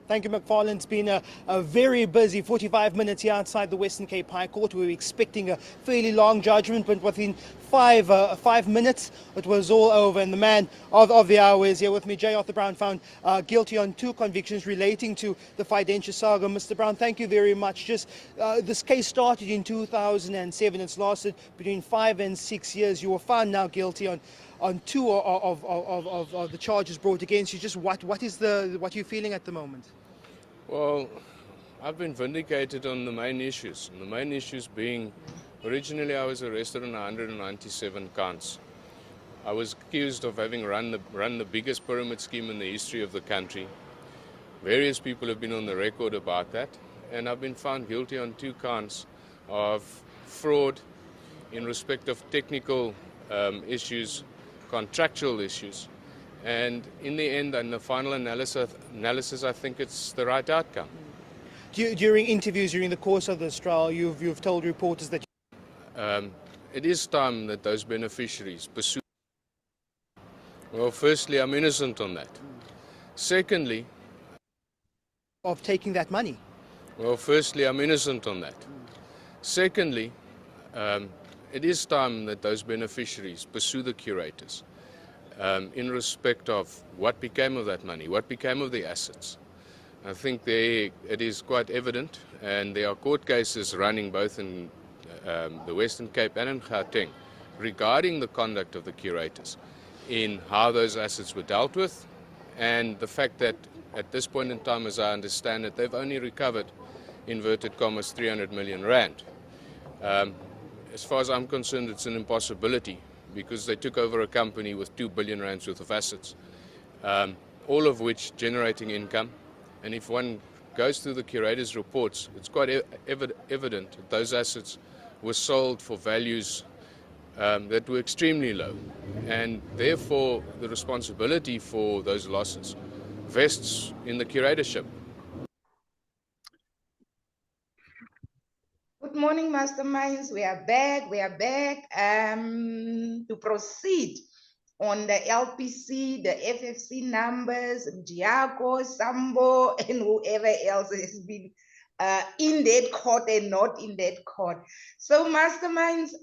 Thank you, McFarlane. It's been a very busy 45 minutes here outside the Western Cape High Court. We were expecting a fairly long judgment, but within 5 minutes, it was all over. And the man of the hour is here with me. J. Arthur Brown found guilty on 2 convictions relating to the Fidentia saga. Mr. Brown, thank you very much. Just this case started in 2007. It's lasted between 5 and 6 years. You were found now guilty on 2 of the charges brought against you. Just what are you feeling at the moment? Well, I've been vindicated on the main issues. And the main issues being, originally I was arrested on 197 counts. I was accused of having run the biggest pyramid scheme in the history of the country. Various people have been on the record about that, and I've been found guilty on 2 counts of fraud in respect of technical issues, contractual issues. And in the end, in the final analysis, I think it's the right outcome. During interviews during the course of this trial, you've told reporters that it is time that those beneficiaries pursue. Well, firstly, I'm innocent on that. Secondly, of taking that money. Well, firstly, I'm innocent on that. Secondly, it is time that those beneficiaries pursue the curators. In respect of what became of that money, what became of the assets. I think it is quite evident, and there are court cases running both in the Western Cape and in Gauteng regarding the conduct of the curators in how those assets were dealt with, and the fact that at this point in time, as I understand it, they've only recovered, inverted commas, 300 million rand. As far as I'm concerned, it's an impossibility, because they took over a company with 2 billion rands worth of assets, all of which generating income. And if one goes through the curator's reports, it's quite evident that those assets were sold for values that were extremely low. And therefore, the responsibility for those losses vests in the curatorship. Good morning, masterminds. We are back. To proceed on the LPC, the FFC numbers, Diaco, Sambo, and whoever else has been in that court and not in that court. So, masterminds,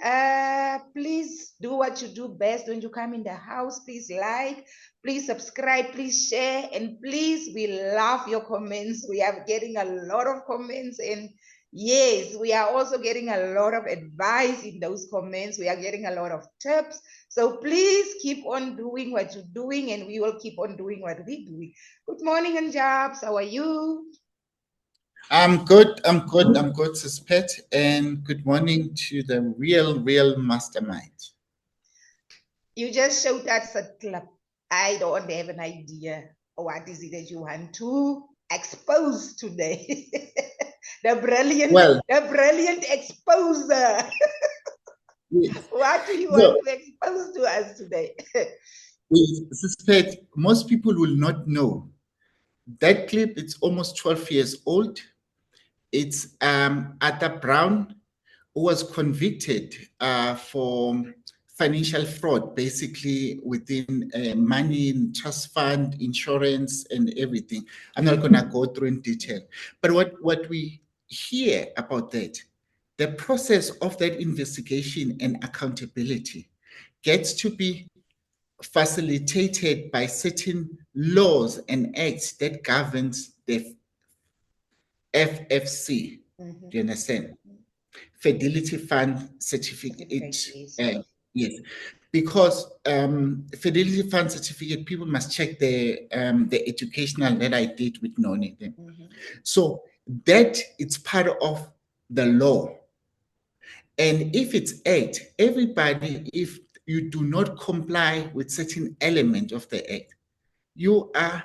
please do what you do best when you come in the house. Please like, please subscribe, please share, and please, we love your comments. We are getting a lot of comments, and yes, we are also getting a lot of advice in those comments. We are getting a lot of tips. So please keep on doing what you're doing, and we will keep on doing what we're doing. Good morning, Anjabs. How are you? I'm good, Suspect. And good morning to the real mastermind. You just showed us a clip. I don't have an idea. What is it that you want to expose today? The brilliant exposer. Yes. What do you want to expose to us today? Suspect, most people will not know. That clip, it's almost 12 years old. It's Arthur Brown, who was convicted for financial fraud, basically within money, trust fund, insurance, and everything. I'm not going to go through in detail. But what we hear about that, the process of that investigation and accountability gets to be facilitated by certain laws and acts that governs the FFC. Do you understand? Fidelity Fund Certificate. Yes, because Fidelity Fund Certificate, people must check the educational that I did with Noni. So that it's part of the law. And if it's act, everybody, if you do not comply with certain element of the act, you are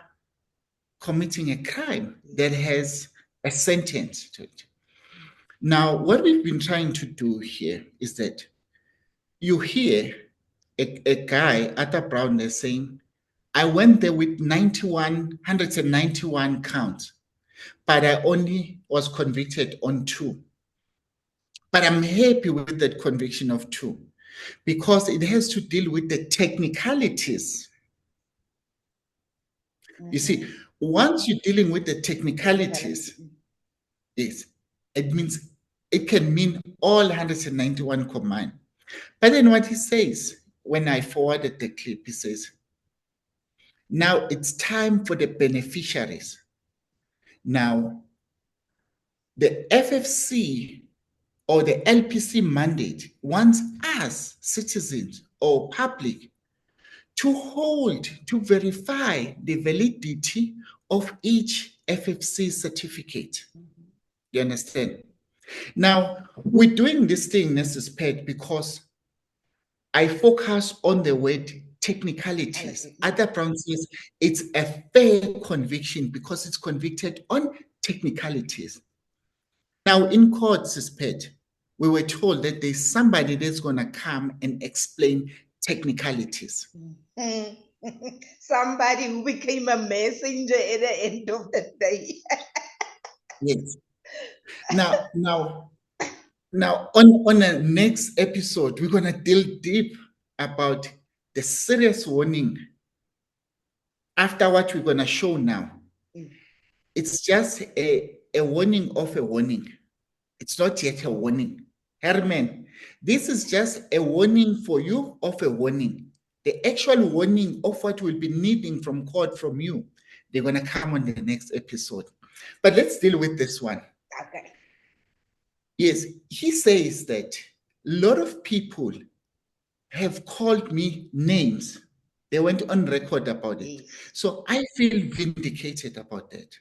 committing a crime that has a sentence to it. Now, what we've been trying to do here is that you hear a guy, Arthur Brown, is saying, I went there with 191 counts, but I only was convicted on 2. But I'm happy with that conviction of 2 because it has to deal with the technicalities You see, once you're dealing with the technicalities, yes, it means it can mean all 191 combined. But then what he says, when I forwarded the clip, he says, now it's time for the beneficiaries. Now, the FFC or the LPC mandate wants us, citizens or public, to hold, to verify the validity of each FFC certificate. You understand? Now, we're doing this thing, Mrs. Pet, because I focus on the word technicalities. Other Brown says it's a fair conviction because it's convicted on technicalities. Now, in court, Mrs. Pet, we were told that there's somebody that's going to come and explain technicalities. Somebody who became a messenger at the end of the day. Yes. Now, on the next episode, we're going to deal deep about the serious warning after what we're going to show now. It's just a warning of a warning. It's not yet a warning. Herman, this is just a warning for you of a warning. The actual warning of what we'll be needing from court from you, they're going to come on the next episode. But let's deal with this one. Okay. Yes, he says that a lot of people have called me names. They went on record about it. So I feel vindicated about that.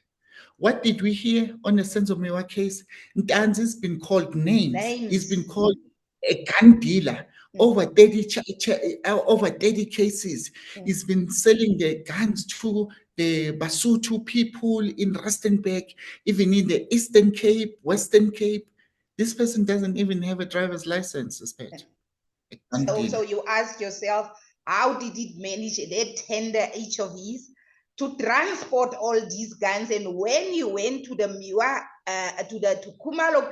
What did we hear on the Senzo Mewa case? Ntanzi's been called names. He's been called a gun dealer. Over 30 cases. He's been selling the guns to the Basotho people in Rustenburg, even in the Eastern Cape, Western Cape. This person doesn't even have a driver's license, suspect. So you ask yourself, how did it manage that tender HOVs to transport all these guns? And when you went to the Miwa, to Kumalo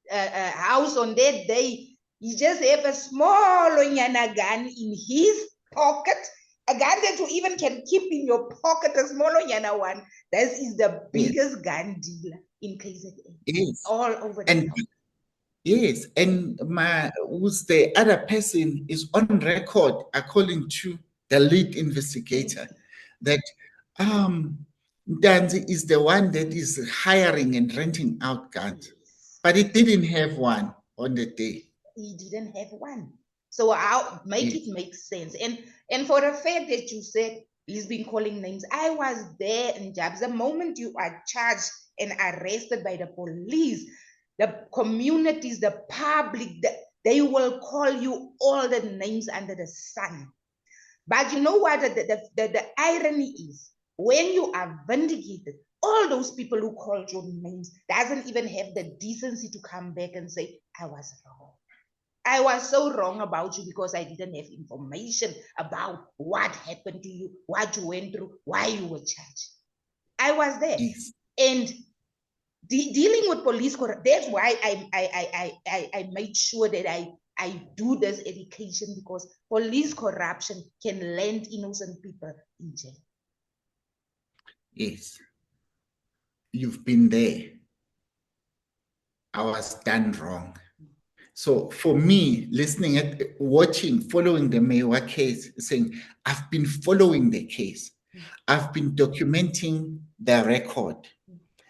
house on that day, he just have a small Onyana gun in his pocket, a gun that you even can keep in your pocket, a small Onyana one. That is the biggest gun dealer in KZN. Yes. All over the world. Yes, and who's the other person is on record, according to the lead investigator, that Danzi is the one that is hiring and renting out guns, but he didn't have one on the day. He didn't have one. So I'll make it make sense. And for the fact that you said he's been calling names, I was there in Jabs. The moment you are charged and arrested by the police, the communities, the public, they will call you all the names under the sun. But you know what the irony is? When you are vindicated, all those people who called your names doesn't even have the decency to come back and say, I was wrong. I was so wrong about you because I didn't have information about what happened to you, what you went through, why you were charged. I was there. Yes. And dealing with police, that's why I made sure that I do this education, because police corruption can land innocent people in jail. Yes. You've been there. I was done wrong. So for me, watching, following the Mewa case, saying, I've been following the case. I've been documenting the record.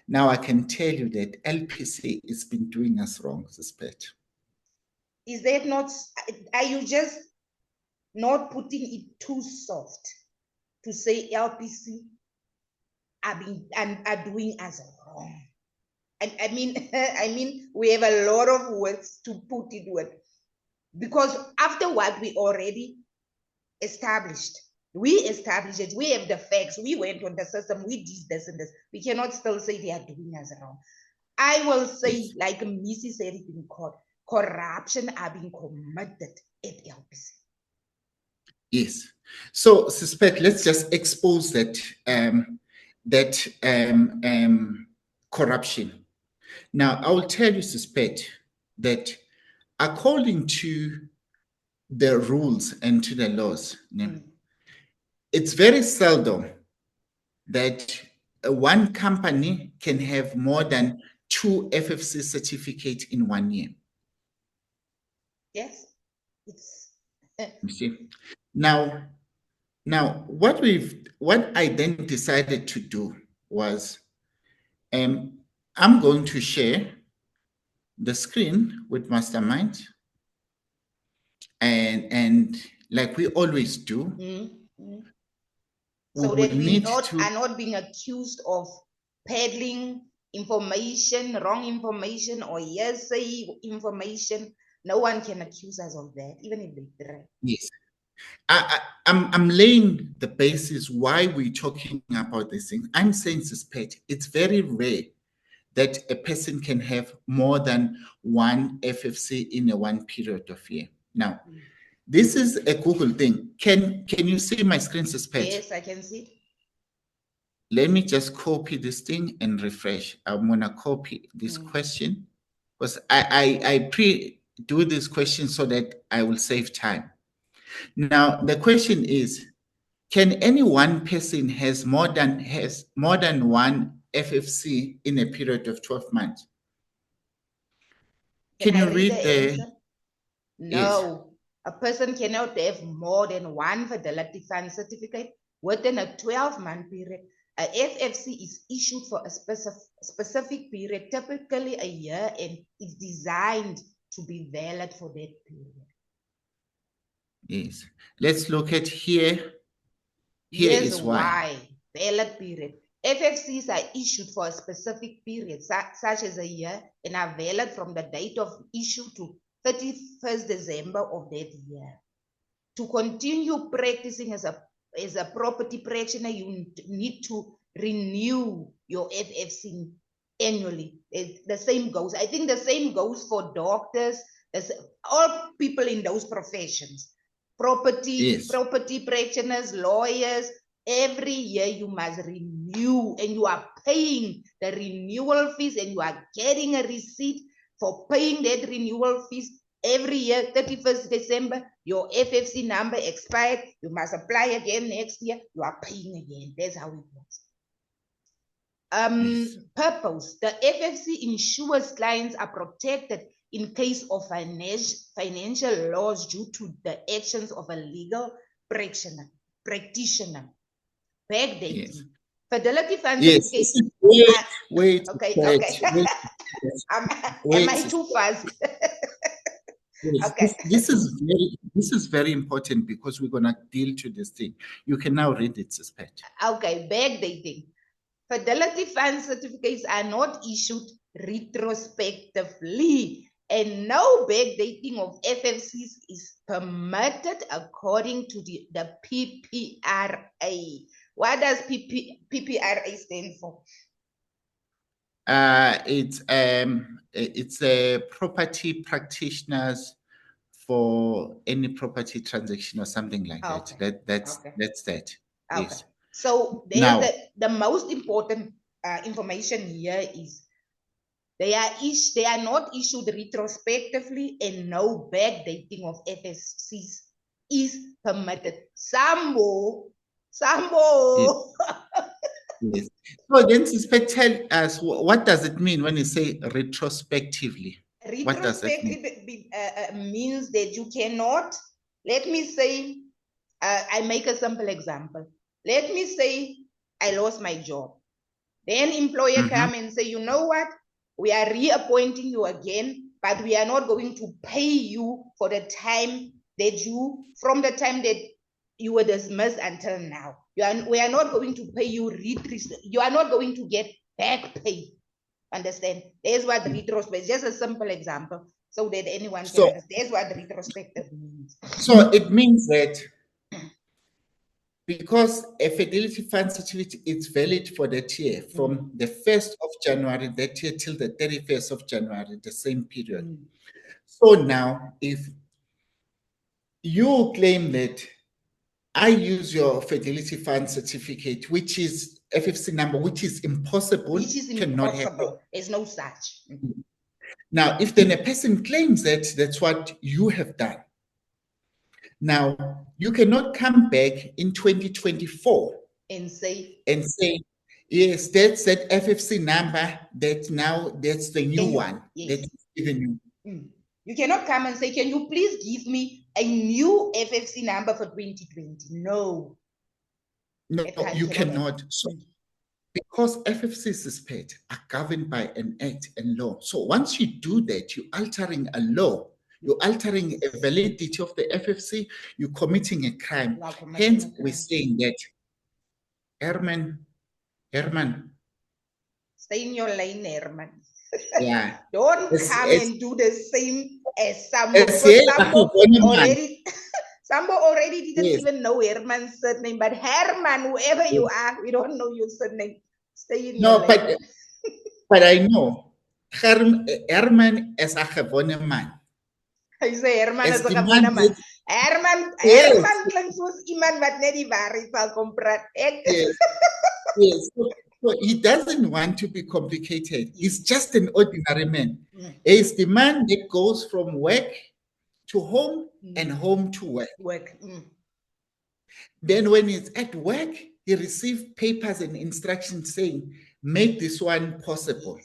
Now I can tell you that LPC has been doing us wrong, suspect. Is that not, are you just not putting it too soft to say LPC are doing us wrong? I mean, we have a lot of words to put it with, because after what we already established, we have the facts, we went on the system, we did this and this. We cannot still say they are doing us wrong. I will say, like Missy said it in court, corruption are being committed at LPC. Yes. So, suspect, let's just expose that corruption. Now, I will tell you, suspect, that according to the rules and to the laws, it's very seldom that one company can have more than 2 FFC certificates in 1 year. Yes, it's You see, now what I then decided to do was, I'm going to share the screen with Mastermind, and like we always do, so we that we need are not being accused of peddling information, wrong information, or hearsay information. No one can accuse us of that, even if they try. Yes. I'm laying the basis why we're talking about this thing. I'm saying, Suspect, it's very rare that a person can have more than 1 FFC in a 1 period of year. Now, this is a Google thing. Can you see my screen, Suspect? Yes, I can see. Let me just copy this thing and refresh. I'm gonna copy this question because I pre-do this question so that I will save time. Now the question is, can any one person has more than 1 FFC in a period of 12 months? Can you read the answer? No, a person cannot have more than 1 Fidelity Fund certificate within a 12-month period. A FFC is issued for a specific period, typically a year, and is designed to be valid for that period. Yes. Let's look at here. Here is why. Valid period. FFCs are issued for a specific period, such as a year, and are valid from the date of issue to 31st December of that year. To continue practicing as a property practitioner, you need to renew your FFC annually. The same goes. I think the same goes for doctors, as all people in those professions. Property practitioners, lawyers, every year you must renew, and you are paying the renewal fees, and you are getting a receipt for paying that renewal fees. Every year, 31st December, your FFC number expired. You must apply again next year. You are paying again. That's how it works. Purpose. The FFC ensures clients are protected in case of financial loss due to the actions of a legal practitioner. Backdating. Yes. Fidelity Fund certificates. Wait. Okay. Am I too fast? Yes, okay. This is very important because we're gonna deal to this thing. You can now read it, Suspect. Okay, backdating. Fidelity Fund certificates are not issued retrospectively, and no backdating of FFCs is permitted according to the PPRA. What does PPRA stand for? It's a property practitioners for any property transaction or something like that. That's that. Okay. Yes. So now, the most important information here is they are not issued retrospectively, and no backdating of FFCs is permitted. Sambo. Yes. So then, Suspect, tell us, what does it mean when you say retrospectively? What does that mean? Means that you cannot, let me say, I make a simple example. Let me say I lost my job. Then employer come and say, you know what? We are reappointing you again, but we are not going to pay you for the time that from the time that you were dismissed until now. We are not going to pay you, you are not going to get back pay. Understand? There's what retrospect, just a simple example so that anyone can understand. That's what retrospective means. So it means that because a Fidelity Fund certificate is valid for that year, from the 1st of January that year till the 31st of January, the same period. So now, if you claim that I use your Fidelity Fund certificate, which is FFC number, which is impossible, cannot happen. There's no such. Now, if then a person claims that that's what you have done, Now, you cannot come back in 2024 and say, yes, that's that FFC number that now that's the new one yes. that is given you. You cannot come and say, can you please give me a new FFC number for 2020? No. No, you cannot. So, because FFCs are governed by an act and law. So once you do that, you're altering a law. You're altering a validity of the FFC. You're committing a crime. Hence, we're saying that, Herman, stay in your lane, Herman. Yeah. Don't come and do the same as Sambo. Sambo already didn't even know Herman's surname, but Herman, whoever you are, we don't know your surname. Stay in your lane. But I know Herman is a gewone man. I say Herman is a gewone man. Herman klinkt soos iemand wat net die waarheid sal kom praat. Yes. So he doesn't want to be complicated. He's just an ordinary man. He's the man that goes from work to home and home to work. Then when he's at work, he receives papers and instructions saying, make this one possible.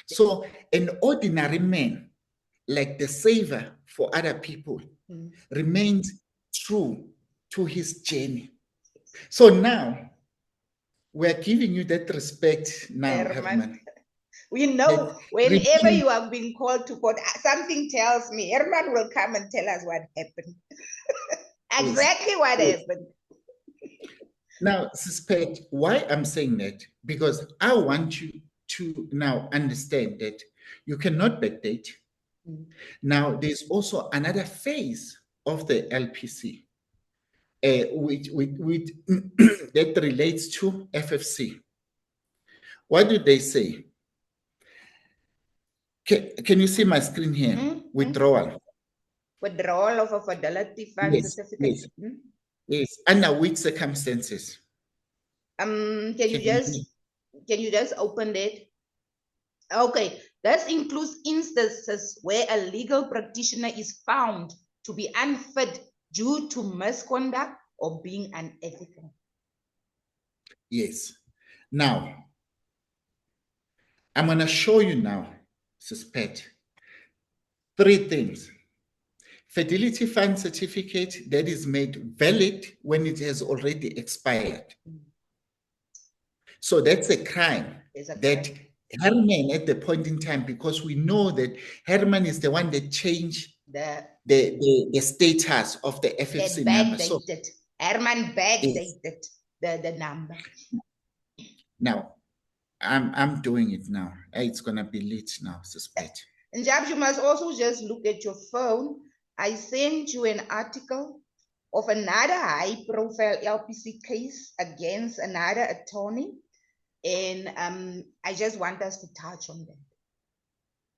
So an ordinary man, like the saver for other people, remains true to his journey. So now, we're giving you that respect now, Herman. We know whenever you have been called to court, something tells me Herman will come and tell us what happened. Exactly what happened. Now, suspect why I'm saying that, because I want you to now understand that you cannot backdate. Now, there's also another phase of the LPC. Which that relates to FFC. What do they say? Can you see my screen here? Withdrawal. Withdrawal of a fidelity fund certificate. Yes. Under which circumstances? Can you just open it? Okay. That includes instances where a legal practitioner is found to be unfit due to misconduct or being unethical. Yes. Now, I'm going to show you now, suspect, 3 things. Fidelity fund certificate that is made valid when it has already expired. So that's a crime that Herman at the point in time, because we know that Herman is the one that changed the status of the FFC number. So Herman backdated the number. Now, I'm doing it now. It's gonna be lit now, suspect. And Jabs, you must also just look at your phone. I sent you an article of another high-profile LPC case against another attorney, and I just want us to touch on that.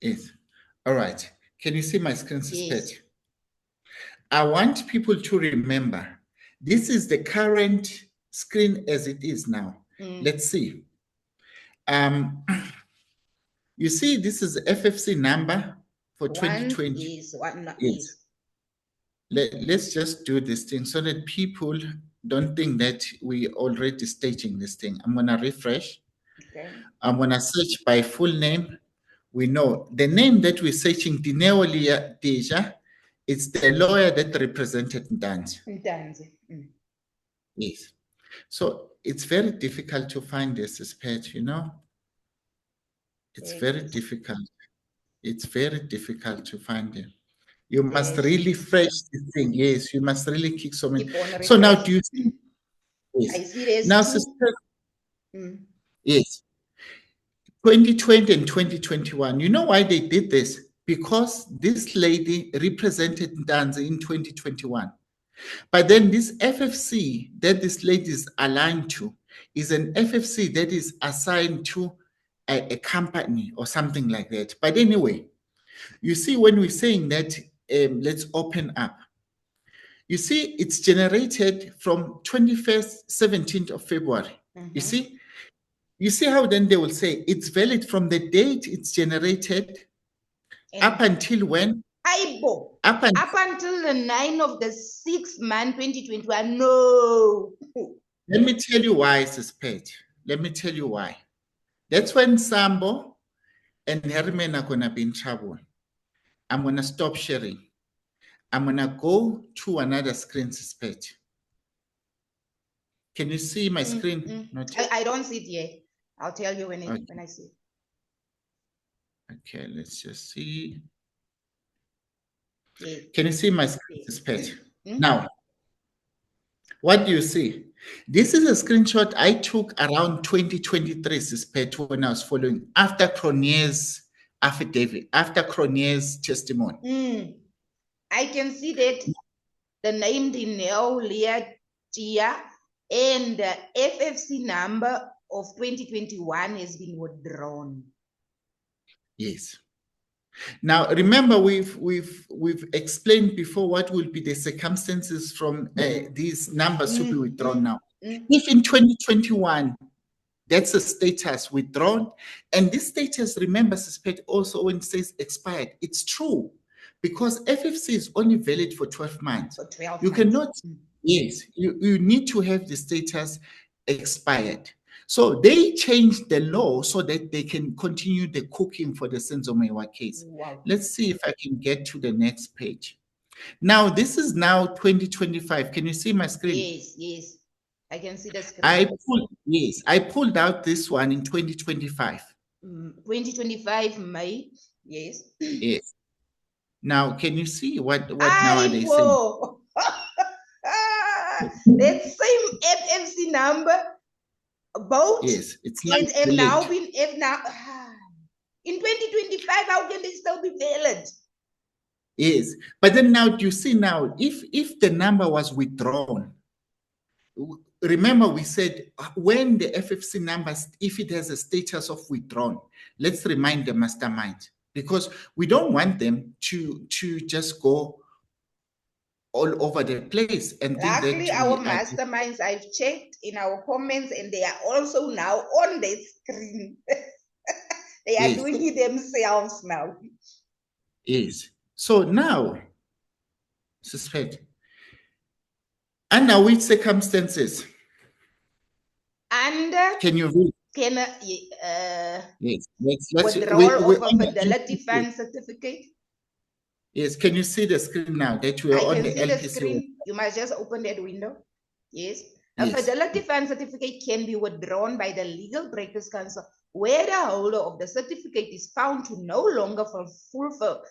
Yes. All right. Can you see my screen, suspect? Yes. I want people to remember, this is the current screen as it is now. Let's see. You see, this is the FFC number for 2020. Yes. Let's just do this thing so that people don't think that we already staging this thing. I'm going to refresh. Okay. I'm going to search by full name. We know the name that we're searching, Dineo Deja, it's the lawyer that represented Ntanzi. Yes. So it's very difficult to find this suspect, you know. It's very difficult. It's very difficult to find them. You must really fresh this thing. Yes, you must really kick so many. So now do you see? Yes. I see there's now, suspect. Yes. 2020 and 2021. You know why they did this? Because this lady represented Ntanzi in 2021. But then this FFC that this lady is aligned to is an FFC that is assigned to a company or something like that. But anyway, you see, when we're saying that, let's open up. You see, it's generated from 17th of February. You see? You see how then they will say it's valid from the date it's generated up until when? Up and Up until the 9 of the 6th month, 2021, no. let me tell you why, Suspect. Let me tell you why. That's when Sambo and Herman are going to be in trouble. I'm going to stop sharing. I'm going to go to another screen, Suspect. Can you see my screen? Not yet. I don't see it yet. I'll tell you when, when I see it. Okay, let's just see. Yes. Can you see my screen, Suspect? Mm-hmm. Now, what do you see? This is a screenshot I took around 2023, Suspect, when I was following after Cronier's affidavit, after Cronier's testimony. I can see that the name Dineo Leah Tia and the FFC number of 2021 has been withdrawn. Yes. Now, remember, we've explained before what will be the circumstances from these numbers to be withdrawn now. If in 2021, that's a status withdrawn, and this status, remember, Suspect, also when it says expired, it's true, because FFC is only valid for 12 months. For 12 you months. Cannot, yes, you need to have the status expired. So they changed the law so that they can continue the cooking for the Senzo Mewa case. Wow. Let's see if I can get to the next page. Now, this is now 2025. Can you see my screen? Yes, yes. I can see the screen. I pulled out this one in 2025. 2025 May. Yes. Yes. Now, can you see what now are they saying? That same FFC number, both. Yes, it's have now been in 2025. How can they still be valid? Yes, but then now do you see now if the number was withdrawn? Remember, we said when the FFC numbers, if it has a status of withdrawn, let's remind the mastermind, because we don't want them to just go all over the place. And luckily, our masterminds, I've checked in our comments, and they are also now on the screen. They are doing it themselves now. Yes. So now, Suspect, under which circumstances? Can you read? Yes. Withdrawal of a fidelity fund certificate. Yes. Can you see the screen now that we are on the LPC? I can see the screen. You must just open that window. Yes. A fidelity fund certificate can be withdrawn by the Legal Breakers Council where the holder of the certificate is found to no longer fulfill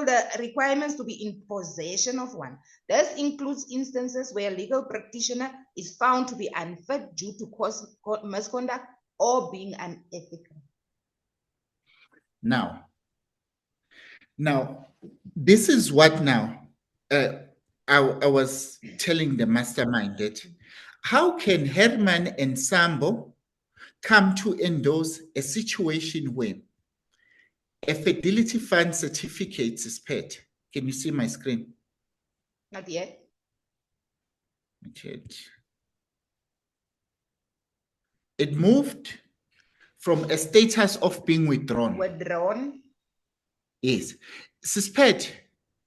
the requirements to be in possession of one. This includes instances where a legal practitioner is found to be unfit due to misconduct or being unethical. Now, this is what now I was telling the mastermind that how can Herman and Sambo come to endorse a situation where a fidelity fund certificate is paid? Can you see my screen? Not yet. Okay. It moved from a status of being withdrawn. Withdrawn? Yes. Suspect,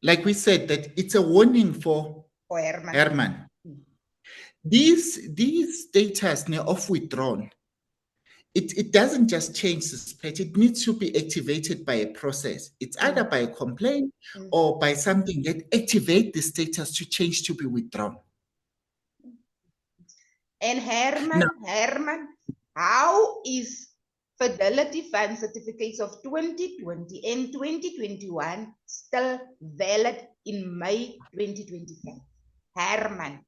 like we said, that it's a warning for Herman. These status of withdrawn, it doesn't just change Suspect, it needs to be activated by a process. It's either by a complaint or by something that activates the status to change to be withdrawn. And Herman, how is fidelity fund certificates of 2020 and 2021 still valid in May 2025? Herman.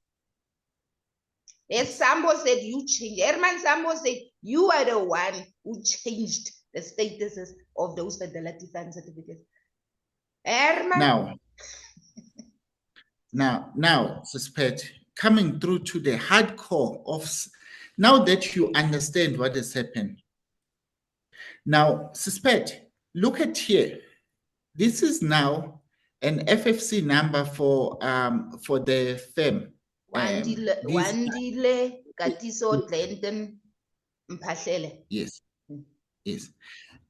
As Sambo said, you changed. Herman Sambo said, you are the one who changed the statuses of those fidelity fund certificates. Herman. Now, Suspect, coming through to the hardcore of, now that you understand what has happened. Now, Suspect, look at here. This is now an FFC number for the firm. Wandile Katiso Clinton Mphahlele. Yes.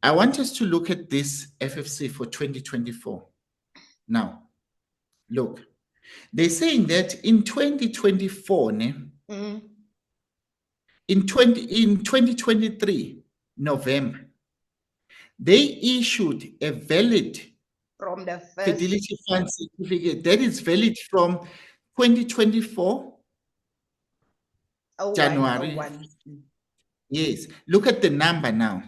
I want us to look at this FFC for 2024. Now, look, they're saying that in 2024, in 2023, November, they issued a valid From the first. Fidelity Fund certificate that is valid from 2024 January. 01. Yes, look at the number now.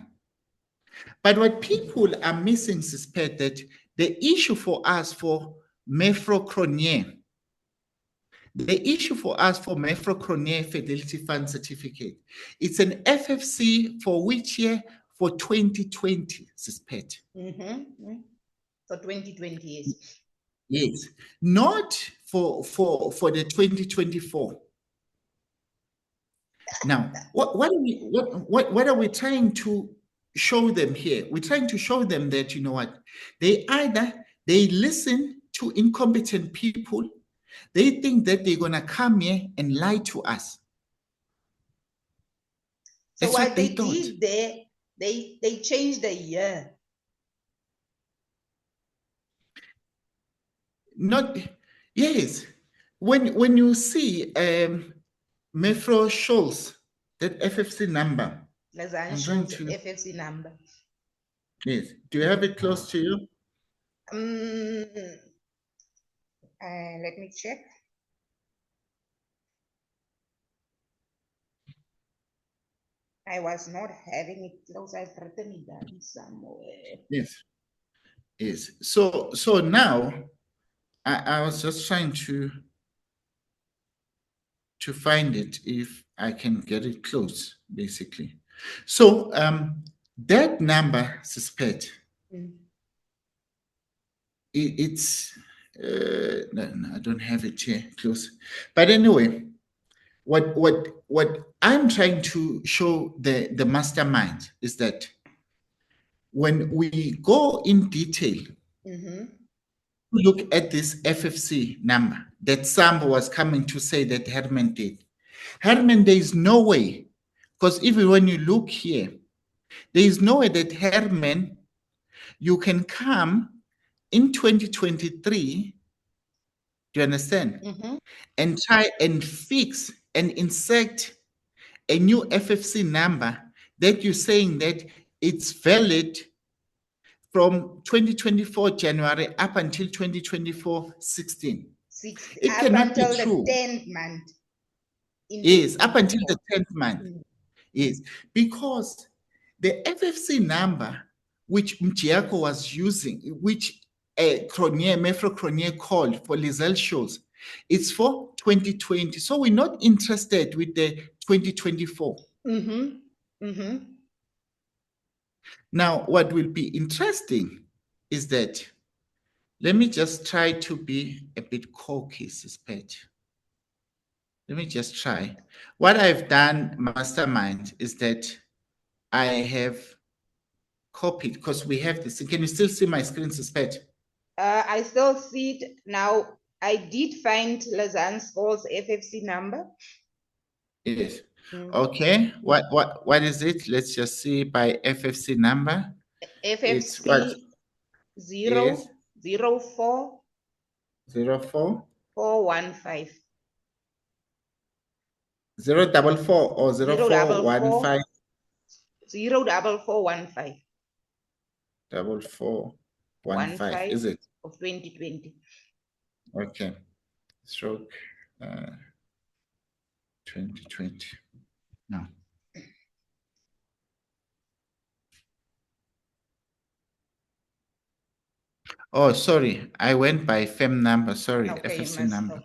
But what people are missing, suspect that the issue for us for Mefro-Cronier, Fidelity Fund certificate, it's an FFC for which year? For 2020, suspect. For 2020, yes. Yes, not for the 2024. Now, what are we trying to show them here? We're trying to show them that, you know what, they listen to incompetent people. They think that they're gonna come here and lie to us. So what they did there, they changed the year. Not, yes. When you see Mefro Scholz, that FFC number. FFC number. Yes. Do you have it close to you? Let me check. I was not having it close. I've written it down somewhere. Yes. Yes. So now I was just trying to find it if I can get it close, basically. So that number, suspect, it's no, I don't have it here close. But anyway, what I'm trying to show the mastermind is that when we go in detail, look at this FFC number that Sambo was coming to say that Herman did. Herman, there is no way, because even when you look here, there is no way that Herman, you can come in 2023, do you understand? And try and fix and insert a new FFC number that you're saying that it's valid from 2024 January up until 2024 16. It up cannot until be true. The 10th month. Yes, up until the 10th month. Yes, because the FFC number which Mchiako was using, which Mefro-Cronier called for Lizelle Scholz, it's for 2020. So we're not interested with the 2024. Now, what will be interesting is that, let me just try to be a bit cocky, suspect. Let me just try. What I've done, mastermind, is that I have copied, because we have this. Can you still see my screen, suspect? I still see it now. I did find Lizelle Scholz FFC number. Yes. Okay. What is it? Let's just see by FFC number. FFC 004 415. 044 or 0415? 04415. 4415, is it? Of 2020. Okay. Stroke 2020. No. Oh, sorry. I went by FEM number. Sorry, Okay, FFC number.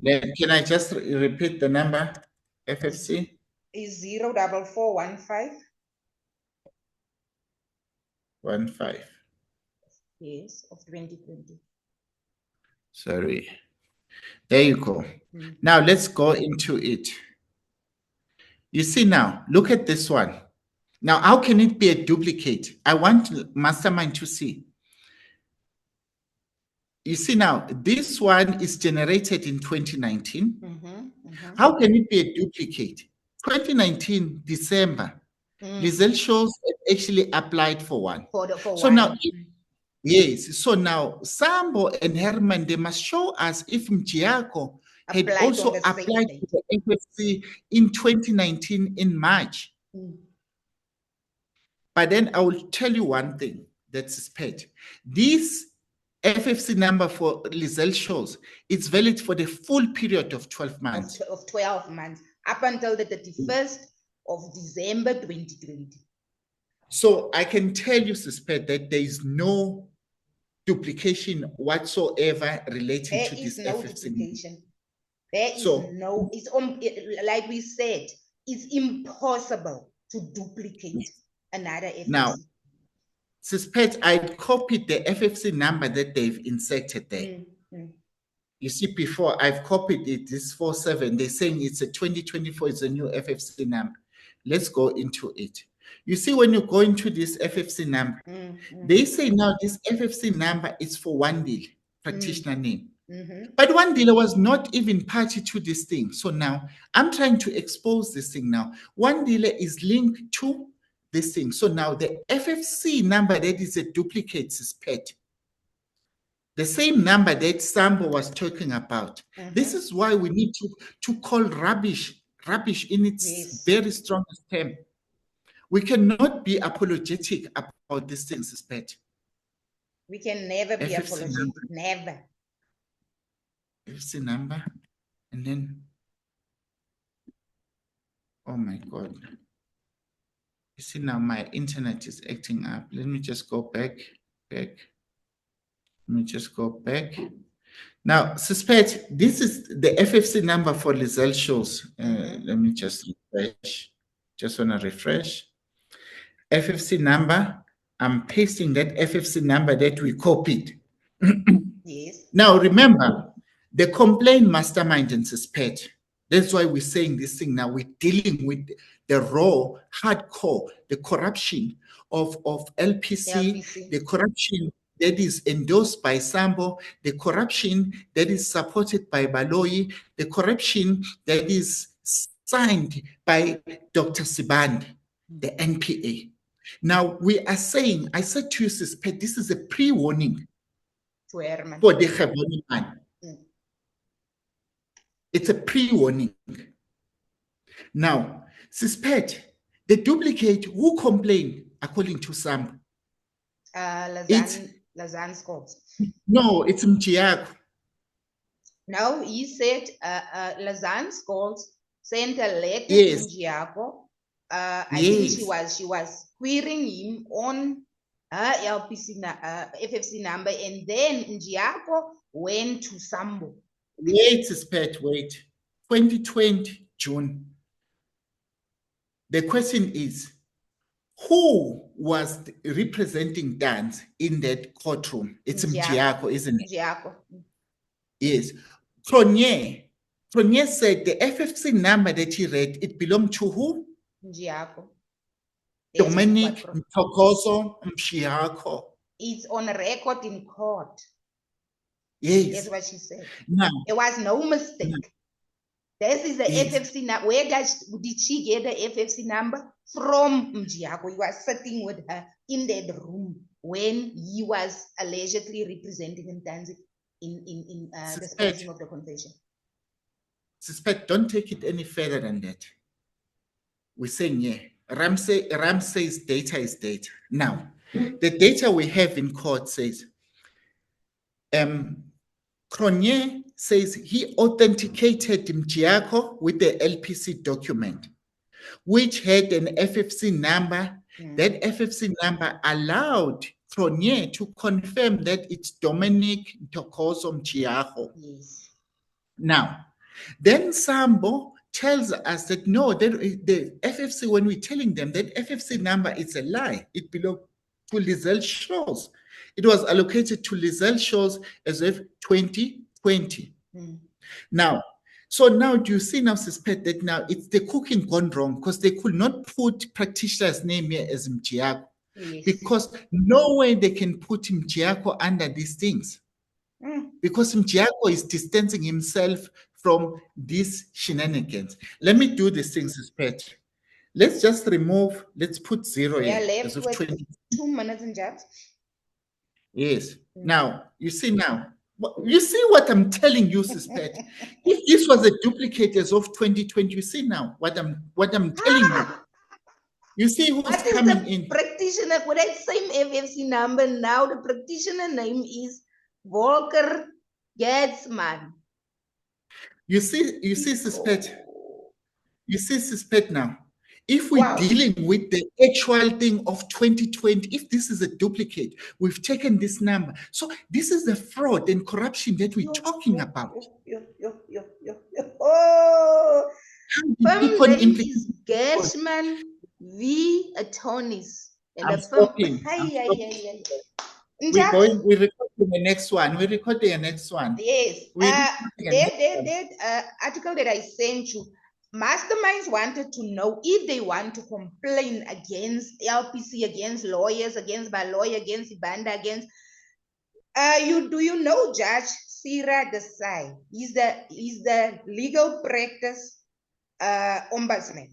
Okay. Can I just repeat the number? FFC? Is 04415. 15. Yes, of 2020. Sorry. There you go. Now let's go into it. You see now, look at this one. Now, how can it be a duplicate? I want Mastermind to see. You see now, this one is generated in 2019. How can it be a duplicate? 2019, December, Lizelle Scholz actually applied for one. For so one. now, Yes. So now Sambo and Herman, they must show us if Mjiyako had Applied on also the same applied date. to the FFC in 2019 in March. But then I will tell you one thing that's pet. This FFC number for Lizelle shows it's valid for the full period of 12 months. Of 12 months, up until the 31st of December 2020. So I can tell you, suspect, that there is no duplication whatsoever relating There to is this no FFC. duplication. There is So- no, like we said, it's impossible to duplicate another FFC. Now, suspect I copied the FFC number that they've inserted there. You see, before I've copied it, this 47, they're saying it's a 2024, it's a new FFC number. Let's go into it. You see, when you go into this FFC number, they say now this FFC number is for one deal, practitioner name. But one dealer was not even party to this thing. So now I'm trying to expose this thing now. One dealer is linked to this thing. So now the FFC number that is a duplicate is PET. The same number that Sambo was talking about. This is why we need to call rubbish in its very strongest term. We cannot be apologetic about these things, suspect. We can never be FFC apologetic. number. Never. FFC number, and then, oh my God. You see now my internet is acting up. Let me just go back. Let me just go back. Now, suspect, this is the FFC number for Lizelle shows. Let me just refresh. Just want to refresh. FFC number, I'm pasting that FFC number that we copied. Yes. Now, remember, the complaint mastermind and suspect. That's why we're saying this thing now. We're dealing with the raw, hardcore, the corruption of LPC, the corruption that is endorsed by Sambo, the corruption that is supported by Baloyi, the corruption that is signed by Dr. Sibande, the NPA. Now, we are saying, I said to you, suspect, this is a pre-warning To Herman. for the Gaboni man. It's a pre-warning. Now, suspect, the duplicate who complained, according to some. Lazan Scott. No, it's Mjiyako. No, he said Lazan Scott sent a letter Yes. to Mjiyako. I think she was querying him on her FFC number, and then Mjiyako went to Sambo. Wait, suspect, wait. 2020, June. The question is, who was representing Dance in that courtroom? It's Mjiyako, isn't it? Mjiyako. Yes. Cronje said the FFC number that he read, it belonged to who? Mjiyako. Dominic Mtokozo Mjiyako. It's on record in court. Yes. That's what she said. Now, There was no mistake. This is the Yes. FFC number. Where did she get the FFC number? From Mjiyako. He was sitting with her in that room when he was allegedly representing Mtanzi in the spacing of the confession. suspect, don't take it any further than that. We're saying, yeah, Ramsey's data is data. Now, the data we have in court says, Cronje says he authenticated Mjiyako with the LPC document, which had an FFC number. That FFC number allowed Cronje to confirm that it's Dominic Mtokozo Mjiyako. Yes. Now, then Sambo tells us that no, the FFC, when we're telling them that FFC number is a lie, it belonged to Lizelle Shows. It was allocated to Lizelle Shows as of 2020. Now, so now do you see now, suspect that now it's the cooking gone wrong because they could not put practitioner's name here as Mjiyako. Yes. Because no way they can put Mjiyako under these things. Because Mjiyako is distancing himself from these shenanigans. Let me do this thing, suspect. Let's just remove, let's put 0 We are here left as of with 20. 2 minutes and just. Yes. Now, you see what I'm telling you, Suspect. If this was a duplicate as of 2020, you see now what I'm telling you. You see who's What is coming the in. practitioner with that same FFC number now? The practitioner name is Volker Gatsman. You see, Suspect. You see, Suspect now. If we're dealing with the actual thing of 2020, if this is a duplicate, we've taken this number. So this is the fraud and corruption that we're talking about. Oh, firm name is Gatsman V. Attorneys. And I'm the firm. stopping. We're recording the next one. We're recording the next one. Yes. That article that I sent you, masterminds wanted to know if they want to complain against LPC, against lawyers, against Baloy, against Ibanda, against do you know Judge Sira Desai? He's the legal practice ombudsman.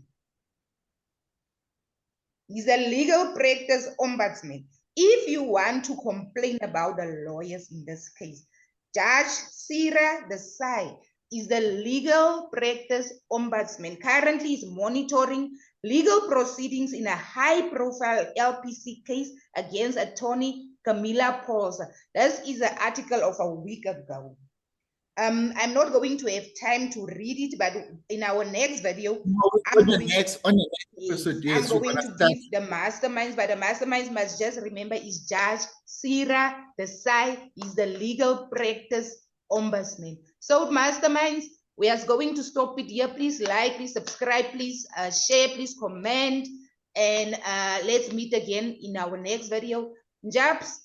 He's a legal practice ombudsman. If you want to complain about the lawyers in this case, Judge Sira Desai is the legal practice ombudsman. Currently is monitoring legal proceedings in a high-profile LPC case against attorney Camilla Pauls. This is an article of a week ago. I'm not going to have time to read it, but in our next video, I'm going to give the masterminds, but the masterminds must just remember is Judge Sira Desai is the legal practice ombudsman. So masterminds, we are going to stop it here. Please like, please subscribe, please share, please comment, and let's meet again in our next video. Jabs.